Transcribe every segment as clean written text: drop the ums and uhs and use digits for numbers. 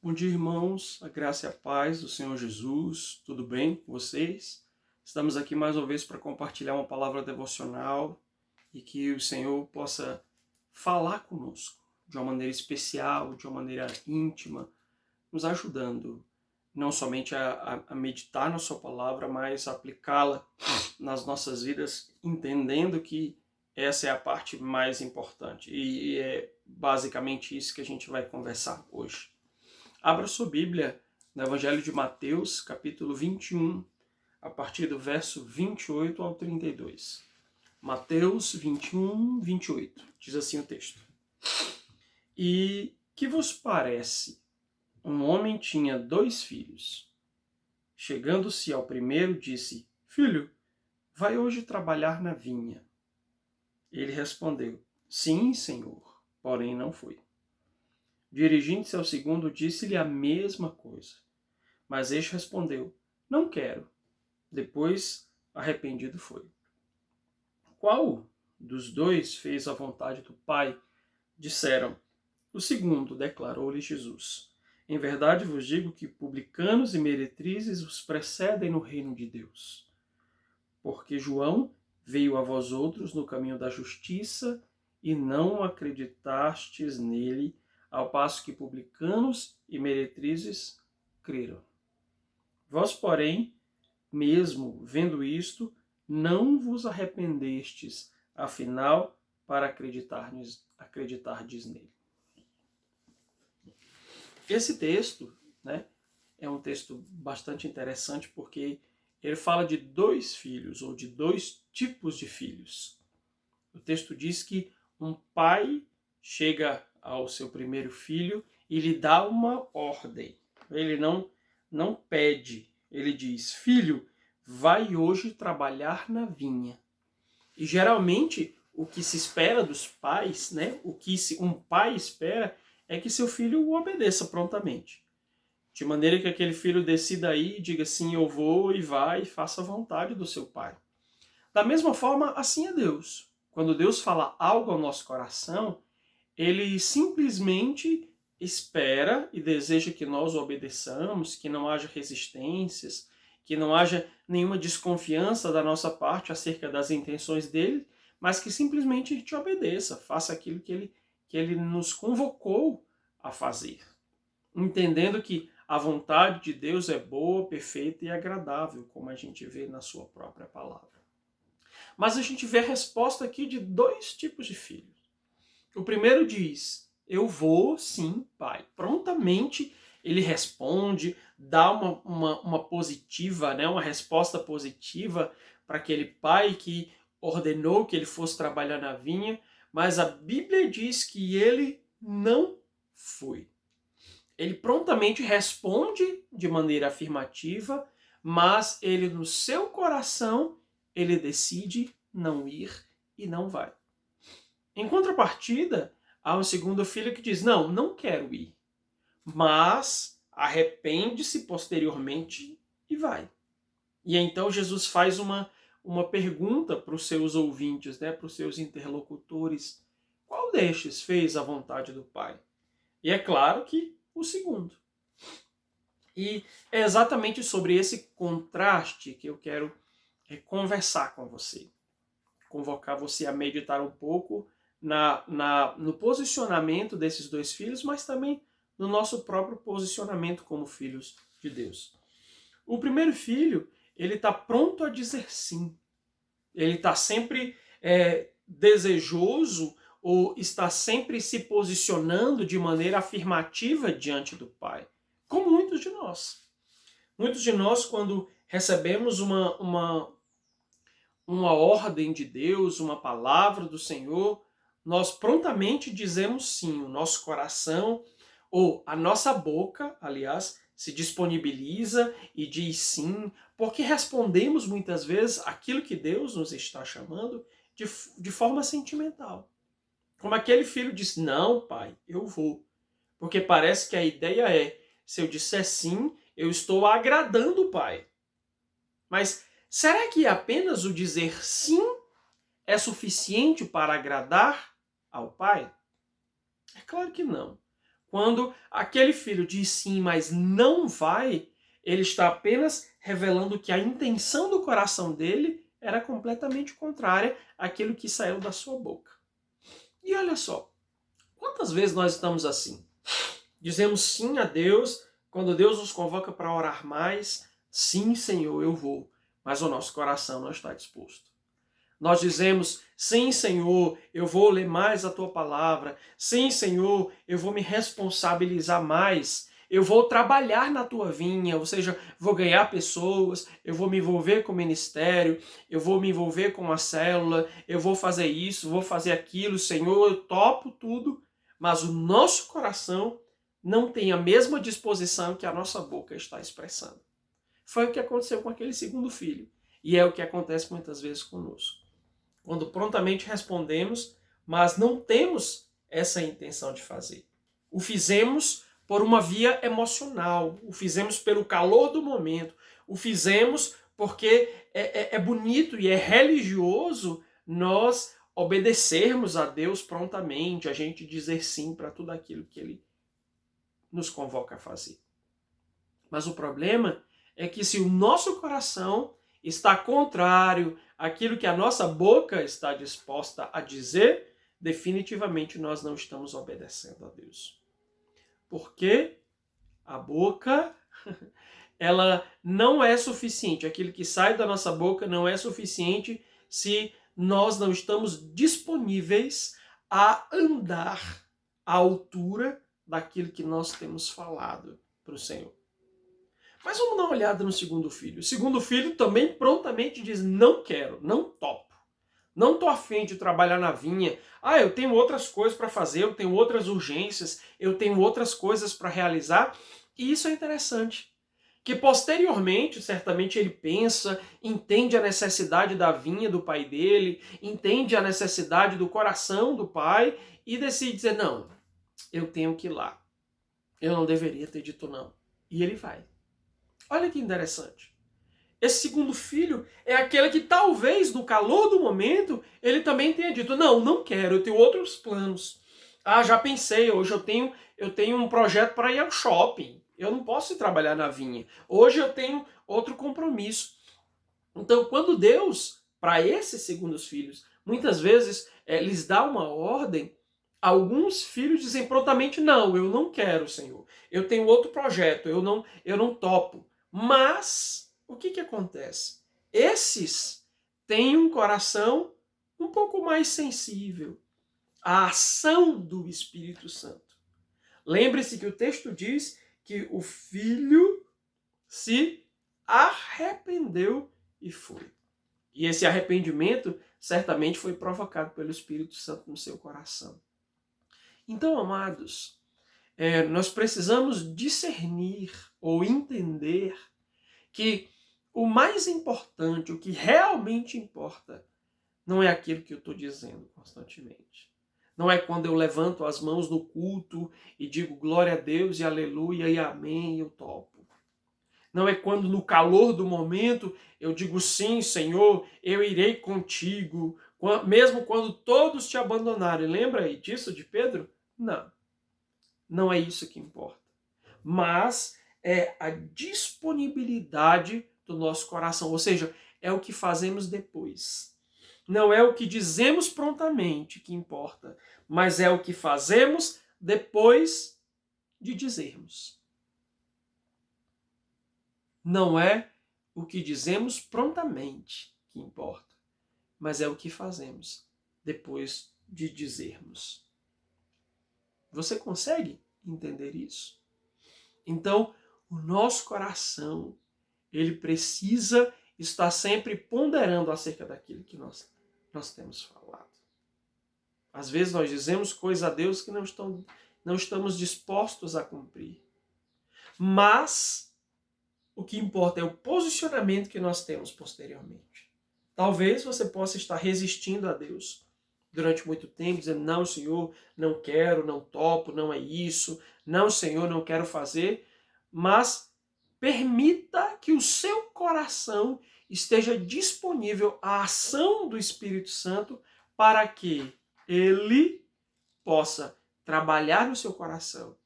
Bom dia, irmãos, a graça e a paz do Senhor Jesus, tudo bem com vocês? Estamos aqui mais uma vez para compartilhar uma palavra devocional e que o Senhor possa falar conosco de uma maneira especial, de uma maneira íntima, nos ajudando não somente a meditar na sua palavra, mas aplicá-la nas nossas vidas, entendendo que essa é a parte mais importante e é basicamente isso que a gente vai conversar hoje. Abra sua Bíblia no Evangelho de Mateus, capítulo 21, a partir do verso 28 ao 32. Mateus 21, 28. Diz assim o texto. E que vos parece? Um homem tinha 2 filhos. Chegando-se ao primeiro, disse: Filho, vai hoje trabalhar na vinha. Ele respondeu: Sim, senhor, porém não foi. Dirigindo-se ao segundo, disse-lhe a mesma coisa. Mas este respondeu: Não quero. Depois, arrependido foi. Qual dos 2 fez a vontade do Pai? Disseram. O segundo, declarou-lhe Jesus. Em verdade vos digo que publicanos e meretrizes os precedem no reino de Deus. Porque João veio a vós outros no caminho da justiça e não acreditastes nele, ao passo que publicanos e meretrizes creram. Vós, porém, mesmo vendo isto, não vos arrependestes, afinal, para acreditardes nele. Esse texto, é um texto bastante interessante porque ele fala de 2 filhos, ou de 2 tipos de filhos. O texto diz que um pai chega ao seu primeiro filho e lhe dá uma ordem. Ele não pede, ele diz: Filho, vai hoje trabalhar na vinha. E geralmente o que se espera dos pais, o que um pai espera é que seu filho o obedeça prontamente. De maneira que aquele filho decida ir e diga sim, eu vou, e vai e faça a vontade do seu pai. Da mesma forma, assim é Deus. Quando Deus fala algo ao nosso coração, ele simplesmente espera e deseja que nós o obedeçamos, que não haja resistências, que não haja nenhuma desconfiança da nossa parte acerca das intenções dele, mas que simplesmente a gente obedeça, faça aquilo que ele nos convocou a fazer. Entendendo que a vontade de Deus é boa, perfeita e agradável, como a gente vê na sua própria palavra. Mas a gente vê a resposta aqui de 2 tipos de filhos. O primeiro diz: eu vou sim, pai. Prontamente ele responde, dá uma positiva, uma resposta positiva para aquele pai que ordenou que ele fosse trabalhar na vinha, mas a Bíblia diz que ele não foi. Ele prontamente responde de maneira afirmativa, mas ele no seu coração, ele decide não ir e não vai. Em contrapartida, há um segundo filho que diz: não quero ir, mas arrepende-se posteriormente e vai. E então Jesus faz uma pergunta para os seus ouvintes, para os seus interlocutores: qual destes fez a vontade do Pai? E é claro que o segundo. E é exatamente sobre esse contraste que eu quero conversar com você. Convocar você a meditar um pouco no posicionamento desses 2 filhos, mas também no nosso próprio posicionamento como filhos de Deus. O primeiro filho, ele está pronto a dizer sim. Ele está sempre desejoso ou está sempre se posicionando de maneira afirmativa diante do Pai, como muitos de nós. Muitos de nós, quando recebemos uma ordem de Deus, uma palavra do Senhor, nós prontamente dizemos sim. O nosso coração, ou a nossa boca, aliás, se disponibiliza e diz sim, porque respondemos muitas vezes aquilo que Deus nos está chamando de forma sentimental. Como aquele filho diz: não, pai, eu vou. Porque parece que a ideia é, se eu disser sim, eu estou agradando o pai. Mas será que apenas o dizer sim é suficiente para agradar ao pai? É claro que não. Quando aquele filho diz sim, mas não vai, ele está apenas revelando que a intenção do coração dele era completamente contrária àquilo que saiu da sua boca. E olha só, quantas vezes nós estamos assim? Dizemos sim a Deus, quando Deus nos convoca para orar mais, sim, Senhor, eu vou, mas o nosso coração não está disposto. Nós dizemos, sim, Senhor, eu vou ler mais a Tua palavra. Sim, Senhor, eu vou me responsabilizar mais. Eu vou trabalhar na Tua vinha, ou seja, vou ganhar pessoas, eu vou me envolver com o ministério, eu vou me envolver com a célula, eu vou fazer isso, vou fazer aquilo. Senhor, eu topo tudo, mas o nosso coração não tem a mesma disposição que a nossa boca está expressando. Foi o que aconteceu com aquele segundo filho. E é o que acontece muitas vezes conosco. Quando prontamente respondemos, mas não temos essa intenção de fazer. O fizemos por uma via emocional, o fizemos pelo calor do momento, o fizemos porque é bonito e é religioso nós obedecermos a Deus prontamente, a gente dizer sim para tudo aquilo que Ele nos convoca a fazer. Mas o problema é que se o nosso coração está contrário àquilo que a nossa boca está disposta a dizer, definitivamente nós não estamos obedecendo a Deus. Porque a boca, ela não é suficiente. Aquilo que sai da nossa boca não é suficiente se nós não estamos disponíveis a andar à altura daquilo que nós temos falado para o Senhor. Mas vamos dar uma olhada no segundo filho. O segundo filho também prontamente diz, não quero, não topo. Não estou afim de trabalhar na vinha. Eu tenho outras coisas para fazer, eu tenho outras urgências, eu tenho outras coisas para realizar. E isso é interessante. Que posteriormente, certamente ele pensa, entende a necessidade da vinha do pai dele, entende a necessidade do coração do pai e decide dizer, não, eu tenho que ir lá. Eu não deveria ter dito não. E ele vai. Olha que interessante. Esse segundo filho é aquele que talvez no calor do momento ele também tenha dito, não quero, eu tenho outros planos. Já pensei, hoje eu tenho um projeto para ir ao shopping. Eu não posso ir trabalhar na vinha. Hoje eu tenho outro compromisso. Então, quando Deus, para esses segundos filhos, muitas vezes lhes dá uma ordem, alguns filhos dizem prontamente, não, eu não quero, Senhor. Eu tenho outro projeto, eu não topo. Mas, o que acontece? Esses têm um coração um pouco mais sensível à ação do Espírito Santo. Lembre-se que o texto diz que o filho se arrependeu e foi. E esse arrependimento certamente foi provocado pelo Espírito Santo no seu coração. Então, amados, nós precisamos discernir ou entender que o mais importante, o que realmente importa, não é aquilo que eu estou dizendo constantemente. Não é quando eu levanto as mãos no culto e digo glória a Deus e aleluia e amém e eu topo. Não é quando no calor do momento eu digo sim, Senhor, eu irei contigo, mesmo quando todos te abandonarem. Lembra aí disso de Pedro? Não. Não é isso que importa. Mas é a disponibilidade do nosso coração, ou seja, é o que fazemos depois. Não é o que dizemos prontamente que importa, mas é o que fazemos depois de dizermos. Não é o que dizemos prontamente que importa, mas é o que fazemos depois de dizermos. Você consegue entender isso? Então, o nosso coração, ele precisa estar sempre ponderando acerca daquilo que nós temos falado. Às vezes nós dizemos coisas a Deus que não estamos dispostos a cumprir. Mas o que importa é o posicionamento que nós temos posteriormente. Talvez você possa estar resistindo a Deus durante muito tempo, dizendo, não, Senhor, não quero, não topo, não é isso, não, Senhor, não quero fazer, mas permita que o seu coração esteja disponível à ação do Espírito Santo para que ele possa trabalhar no seu coração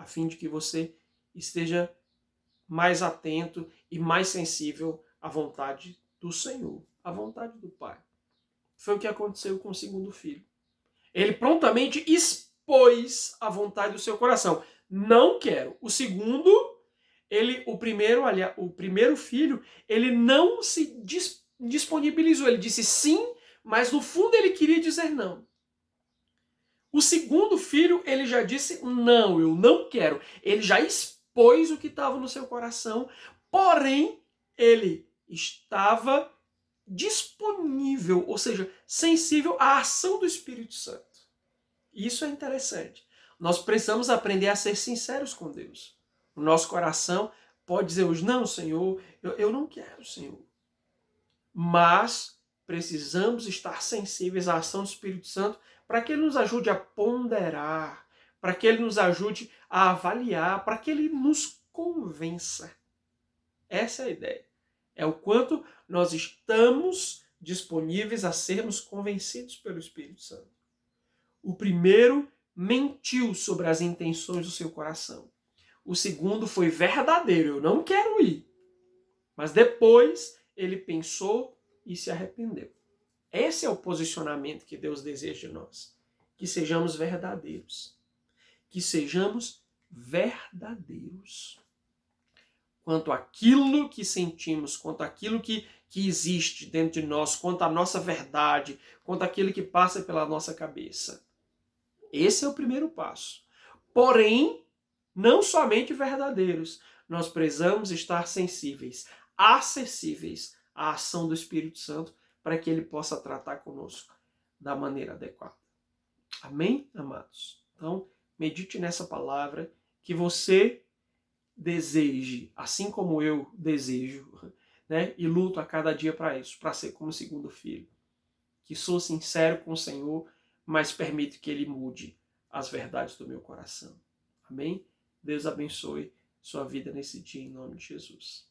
a fim de que você esteja mais atento e mais sensível à vontade do Senhor, à vontade do Pai. Foi o que aconteceu com o segundo filho. Ele prontamente expôs a vontade do seu coração. Não quero. O segundo, o primeiro filho, ele não se disponibilizou. Ele disse sim, mas no fundo ele queria dizer não. O segundo filho, ele já disse não, eu não quero. Ele já expôs o que estava no seu coração, porém, ele estava disponível, ou seja, sensível à ação do Espírito Santo. Isso é interessante. Nós precisamos aprender a ser sinceros com Deus. O nosso coração pode dizer hoje, não, Senhor, eu não quero, Senhor. Mas precisamos estar sensíveis à ação do Espírito Santo para que ele nos ajude a ponderar, para que ele nos ajude a avaliar, para que ele nos convença. Essa é a ideia. É o quanto nós estamos disponíveis a sermos convencidos pelo Espírito Santo. O primeiro mentiu sobre as intenções do seu coração. O segundo foi verdadeiro, eu não quero ir. Mas depois ele pensou e se arrependeu. Esse é o posicionamento que Deus deseja de nós. Que sejamos verdadeiros. Que sejamos verdadeiros. Quanto àquilo que sentimos, quanto àquilo que existe dentro de nós, quanto à nossa verdade, quanto àquilo que passa pela nossa cabeça. Esse é o primeiro passo. Porém, não somente verdadeiros, nós precisamos estar sensíveis, acessíveis à ação do Espírito Santo para que ele possa tratar conosco da maneira adequada. Amém, amados? Então, medite nessa palavra, que você deseje, assim como eu desejo, né, e luto a cada dia para isso, para ser como segundo filho. Que sou sincero com o Senhor, mas permito que ele mude as verdades do meu coração. Amém? Deus abençoe sua vida nesse dia, em nome de Jesus.